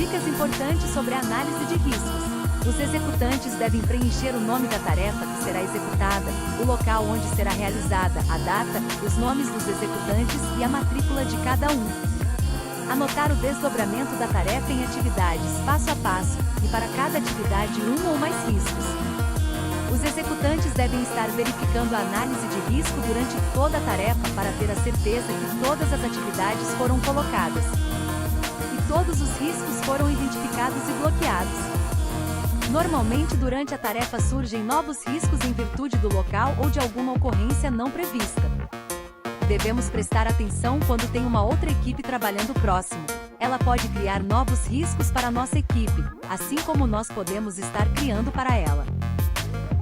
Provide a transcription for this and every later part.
Dicas importantes sobre a análise de riscos. Os executantes devem preencher o nome da tarefa que será executada, o local onde será realizada, a data, os nomes dos executantes e a matrícula de cada um. Anotar o desdobramento da tarefa em atividades passo a passo, e para cada atividade um ou mais riscos. Os executantes devem estar verificando a análise de risco durante toda a tarefa para ter a certeza que todas as atividades foram colocadas. E todos os riscos foram identificados e bloqueados. Normalmente durante a tarefa surgem novos riscos em virtude do local ou de alguma ocorrência não prevista. Devemos prestar atenção quando tem uma outra equipe trabalhando próximo. Ela pode criar novos riscos para a nossa equipe, assim como nós podemos estar criando para ela.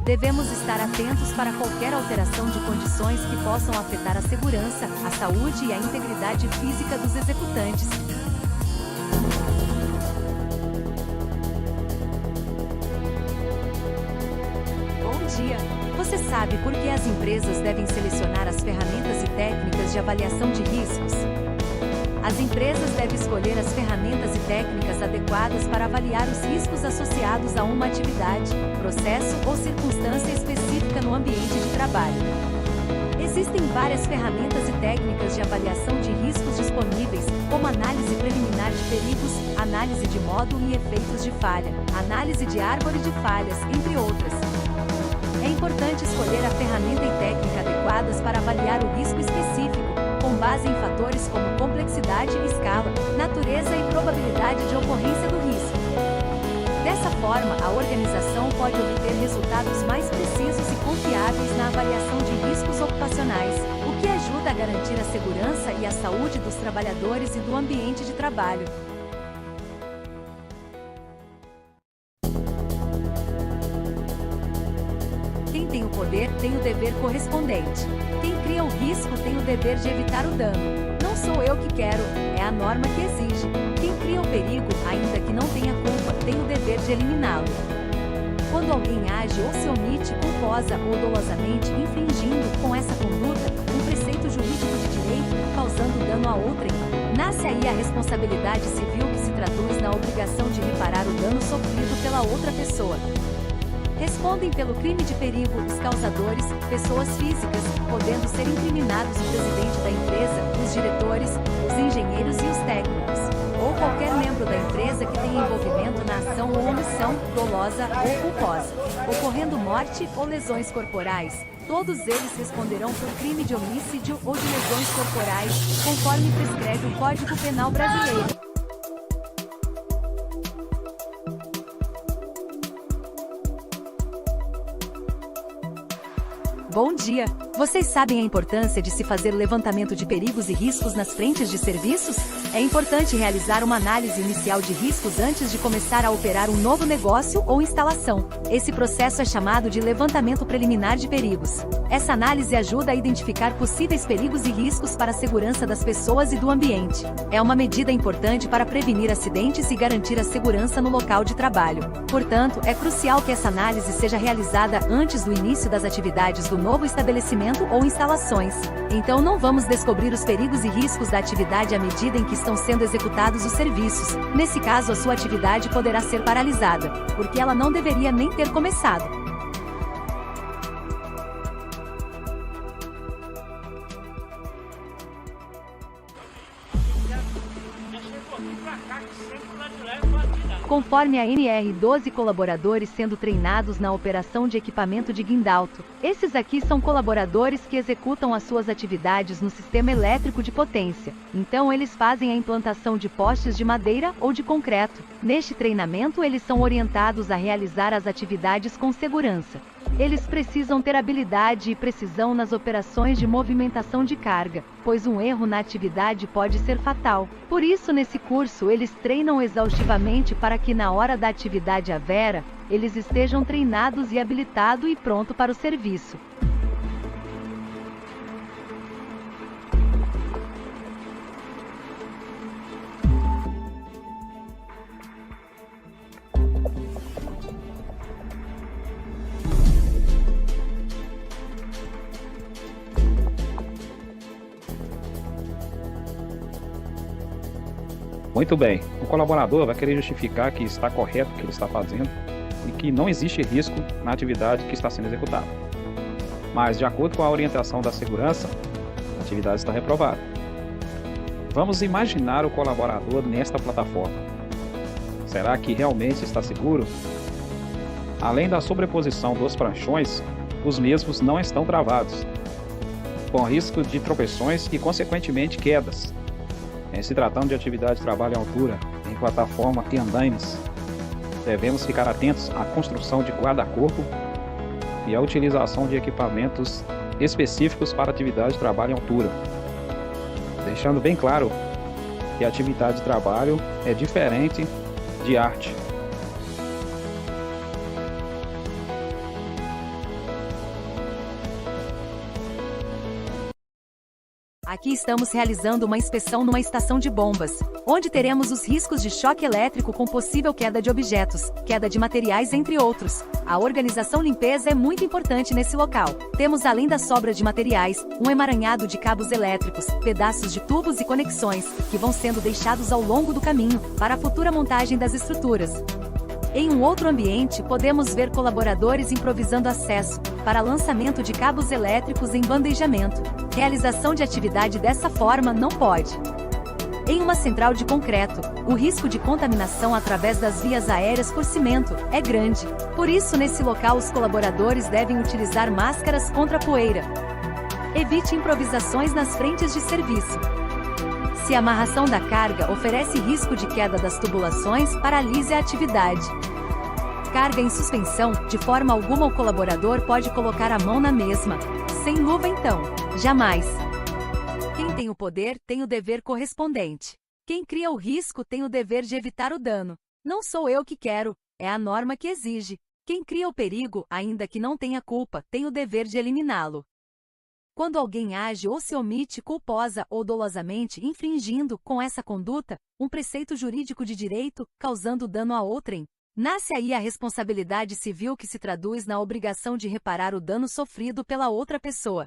Devemos estar atentos para qualquer alteração de condições que possam afetar a segurança, a saúde e a integridade física dos executantes. Bom dia! Você sabe por que as empresas devem selecionar as ferramentas e técnicas de avaliação de riscos? As empresas devem escolher as ferramentas e técnicas adequadas para avaliar os riscos associados a uma atividade, processo ou circunstância específica no ambiente de trabalho. Existem várias ferramentas e técnicas de avaliação de riscos disponíveis, como análise preliminar de perigos, análise de módulo e efeitos de falha, análise de árvore de falhas, entre outras. É importante escolher a ferramenta e técnica adequadas para avaliar o risco específico, com base em fatores como complexidade, escala, natureza e probabilidade de ocorrência do risco. Dessa forma, a organização pode obter resultados mais precisos e confiáveis na avaliação de riscos ocupacionais, o que ajuda a garantir a segurança e a saúde dos trabalhadores e do ambiente de trabalho. Quem tem o poder tem o dever correspondente. Quem cria o risco tem o dever de evitar o dano. Não sou eu que quero, é a norma que exige. Quem cria o perigo, ainda que não tenha culpa, tem o dever de eliminá-lo. Quando alguém age ou se omite culposa ou dolosamente infringindo, com essa conduta, um preceito jurídico de direito, causando dano a outrem, nasce aí a responsabilidade civil que se traduz na obrigação de reparar o dano sofrido pela outra pessoa. Respondem pelo crime de perigo os causadores, pessoas físicas, podendo ser incriminados o presidente da empresa, os diretores, os engenheiros e os técnicos, ou qualquer membro da empresa que tenha envolvimento na ação ou omissão, dolosa ou culposa, ocorrendo morte ou lesões corporais. Todos eles responderão por crime de homicídio ou de lesões corporais, conforme prescreve o Código Penal brasileiro. Bom dia! Vocês sabem a importância de se fazer levantamento de perigos e riscos nas frentes de serviços? É importante realizar uma análise inicial de riscos antes de começar a operar um novo negócio ou instalação. Esse processo é chamado de levantamento preliminar de perigos. Essa análise ajuda a identificar possíveis perigos e riscos para a segurança das pessoas e do ambiente. É uma medida importante para prevenir acidentes e garantir a segurança no local de trabalho. Portanto, é crucial que essa análise seja realizada antes do início das atividades do novo estabelecimento ou instalações. Então não vamos descobrir os perigos e riscos da atividade à medida em que estão sendo executados os serviços. Nesse caso, a sua atividade poderá ser paralisada, porque ela não deveria nem ter começado. Conforme a NR, 12 colaboradores sendo treinados na operação de equipamento de guindalto. Esses aqui são colaboradores que executam as suas atividades no sistema elétrico de potência. Então eles fazem a implantação de postes de madeira ou de concreto. Neste treinamento eles são orientados a realizar as atividades com segurança. Eles precisam ter habilidade e precisão nas operações de movimentação de carga, pois um erro na atividade pode ser fatal. Por isso, nesse curso, eles treinam exaustivamente para que na hora da atividade à vera, eles estejam treinados e habilitados e pronto para o serviço. Muito bem, o colaborador vai querer justificar que está correto o que ele está fazendo e que não existe risco na atividade que está sendo executada. Mas, de acordo com a orientação da segurança, a atividade está reprovada. Vamos imaginar o colaborador nesta plataforma. Será que realmente está seguro? Além da sobreposição dos pranchões, os mesmos não estão travados, com risco de tropeções e, consequentemente, quedas. Em se tratando de atividade de trabalho em altura, em plataforma e andaimes, devemos ficar atentos à construção de guarda-corpo e à utilização de equipamentos específicos para atividade de trabalho em altura, deixando bem claro que a atividade de trabalho é diferente de arte. Aqui estamos realizando uma inspeção numa estação de bombas, onde teremos os riscos de choque elétrico com possível queda de objetos, queda de materiais, entre outros. A organização limpeza é muito importante nesse local. Temos, além da sobra de materiais, um emaranhado de cabos elétricos, pedaços de tubos e conexões, que vão sendo deixados ao longo do caminho, para a futura montagem das estruturas. Em um outro ambiente, podemos ver colaboradores improvisando acesso para lançamento de cabos elétricos em bandejamento. Realização de atividade dessa forma não pode. Em uma central de concreto, o risco de contaminação através das vias aéreas por cimento é grande. Por isso, nesse local, os colaboradores devem utilizar máscaras contra poeira. Evite improvisações nas frentes de serviço. Se a amarração da carga oferece risco de queda das tubulações, paralise a atividade. Carga em suspensão, de forma alguma o colaborador pode colocar a mão na mesma. Sem luva então, jamais. Quem tem o poder tem o dever correspondente. Quem cria o risco tem o dever de evitar o dano. Não sou eu que quero, é a norma que exige. Quem cria o perigo, ainda que não tenha culpa, tem o dever de eliminá-lo. Quando alguém age ou se omite culposa ou dolosamente infringindo, com essa conduta, um preceito jurídico de direito, causando dano a outrem, nasce aí a responsabilidade civil que se traduz na obrigação de reparar o dano sofrido pela outra pessoa.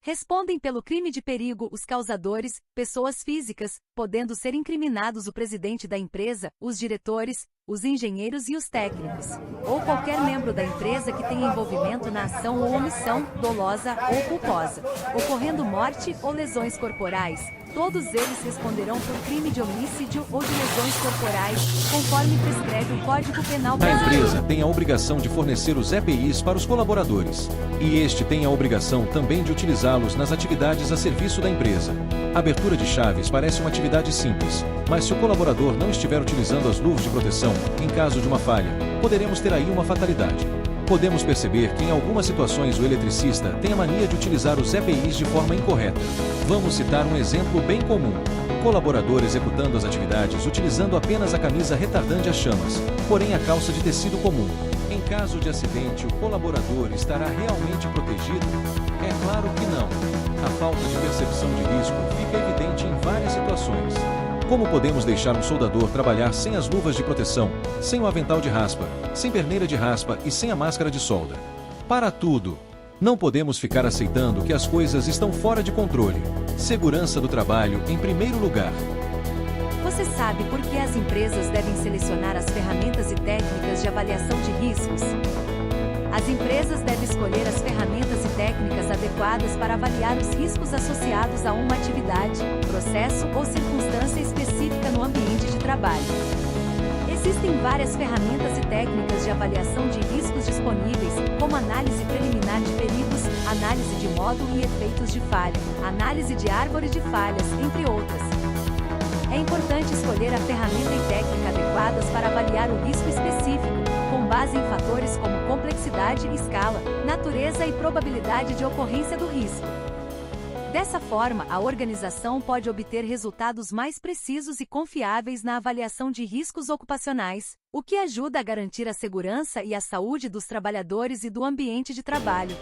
Respondem pelo crime de perigo os causadores, pessoas físicas, podendo ser incriminados o presidente da empresa, os diretores, os engenheiros e os técnicos, ou qualquer membro da empresa que tenha envolvimento na ação ou omissão, dolosa ou culposa, ocorrendo morte ou lesões corporais. Todos eles responderão por crime de homicídio ou de lesões corporais, conforme prescreve o Código Penal A brasileiro. empresa tem a obrigação de fornecer os EPIs para os colaboradores, e este tem a obrigação também de utilizá-los nas atividades a serviço da empresa. A abertura de chaves parece uma atividade simples, mas se o colaborador não estiver utilizando as luvas de proteção, em caso de uma falha, poderemos ter aí uma fatalidade. Podemos perceber que em algumas situações o eletricista tem a mania de utilizar os EPIs de forma incorreta. Vamos citar um exemplo bem comum. Colaborador executando as atividades utilizando apenas a camisa retardante a chamas, porém a calça de tecido comum. Em caso de acidente, o colaborador estará realmente protegido? É claro que não. A falta de percepção de risco fica evidente em várias situações. Como podemos deixar um soldador trabalhar sem as luvas de proteção, sem o avental de raspa, sem perneira de raspa e sem a máscara de solda? Para tudo! Não podemos ficar aceitando que as coisas estão fora de controle. Segurança do trabalho em primeiro lugar. Você sabe por que as empresas devem selecionar as ferramentas e técnicas de avaliação de riscos? As empresas devem escolher as ferramentas e técnicas adequadas para avaliar os riscos associados a uma atividade, processo ou circunstância específica no ambiente de trabalho. Existem várias ferramentas e técnicas de avaliação de riscos disponíveis, como análise preliminar de perigos, análise de módulo e efeitos de falha, análise de árvore de falhas, entre outras. É importante escolher a ferramenta e técnica adequadas para avaliar o risco específico, com base em fatores como complexidade, escala, natureza e probabilidade de ocorrência do risco. Dessa forma, a organização pode obter resultados mais precisos e confiáveis na avaliação de riscos ocupacionais, o que ajuda a garantir a segurança e a saúde dos trabalhadores e do ambiente de trabalho.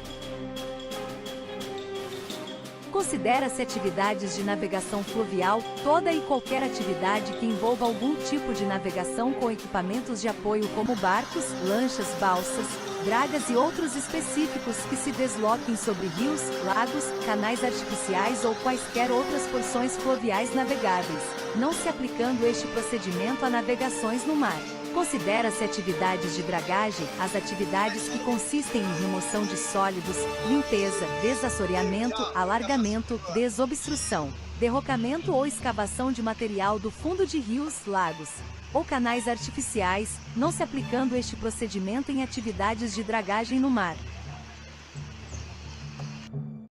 Considera-se atividades de navegação fluvial toda e qualquer atividade que envolva algum tipo de navegação com equipamentos de apoio como barcos, lanchas, balsas, dragas e outros específicos que se desloquem sobre rios, lagos, canais artificiais ou quaisquer outras porções fluviais navegáveis, não se aplicando este procedimento a navegações no mar. Considera-se atividades de dragagem as atividades que consistem em remoção de sólidos, limpeza, desassoreamento, alargamento, desobstrução, derrocamento ou escavação de material do fundo de rios, lagos ou canais artificiais, não se aplicando este procedimento em atividades de dragagem no mar.